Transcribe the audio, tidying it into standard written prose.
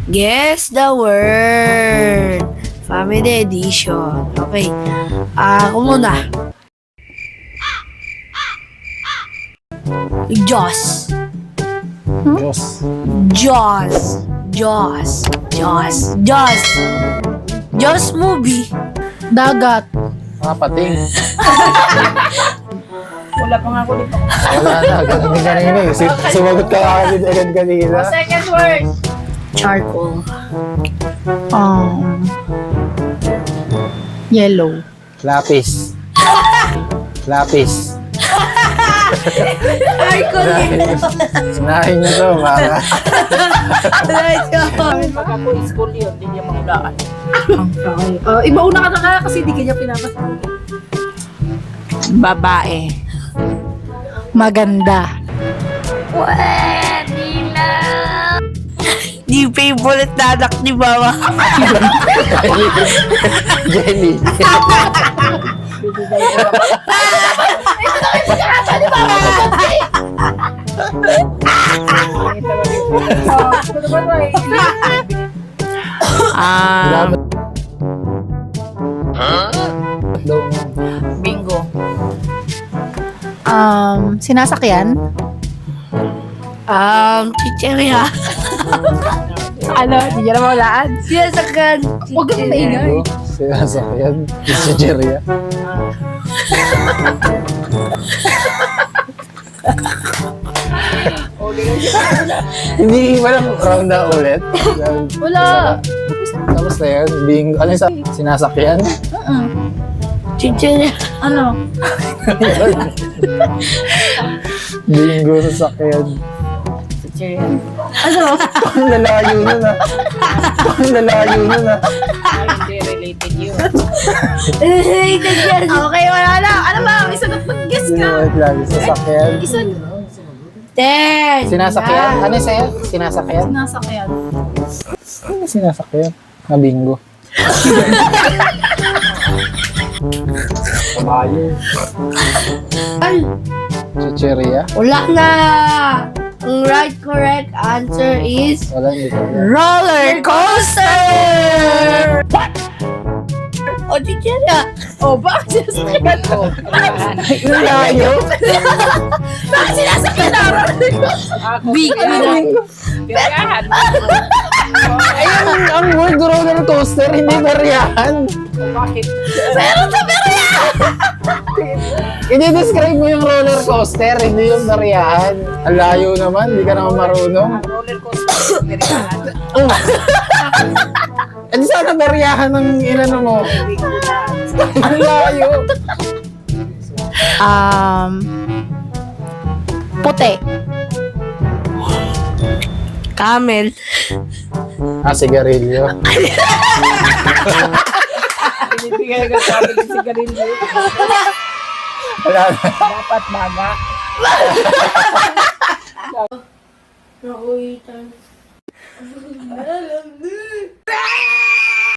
Guess the word. Family edition. Okay. Ako muna. Jaws. Diyos. Jaws. Jaws. Jaws. Jaws. Jaws movie. Dagat. Pating. Wala pa nga ako dito. Wala na. Ganun din kanina eh. Sumagot ka agad kanina. Second word. Charcoal. Yellow. Lapis. Lapis. Charcoal. Sinahin niyo to, para. Pag ako school yun, hindi niya mahulaan. Iba una ka na kaya kasi di kanya pinapasa. Babae. Maganda. Di favorite na anak ni Mama. Jenny. Bingo. Sinasakyan. Chicheria. Ano? Di niya na mawalaan. Sinasakyan. Huwag kang maingay. Sinasakyan. Si Jeria. Hindi ba lang round na ulit? Wala. Tapos na yan. Ano yung sinasakyan? Chicheria. Ano? Bingo sa sakyan. Ano? Ang lalayo nun ah. Ang lalayo nun ah. Hindi related yun. Okay, wala na. Ano ba? May sagot mag-guess ka. Wait lang. Sasakyan. Isa. Ten. Sinasakyan? Ano sa'yo? Sinasakyan? Sinasakyan. Ano sinasakyan? Na bingo. Kabayo. Ay, Chicheria? wala na. Ang right correct answer is Wala, hindi ko alam. roller coaster. What? O, chicheria. Oh, bakit sinasakyan? Yung layo? Bakit sinasakyan na? Ako. Big. Pirahan. Ayun, ang word roller coaster, hindi bariyahan. Bakit? I-describe mo yung roller coaster, hindi yung bariyahan. Ang layo naman, hindi ka naman marunong. Ang roller coaster. Pirahan. Oh. Eh di sana bariyahan ng inano mo. Ang layo. Puti. Camel. Sigarilyo. Pinipigay ka sabi ng sigarilyo. Wala na. Dapat baga. Nakuitan.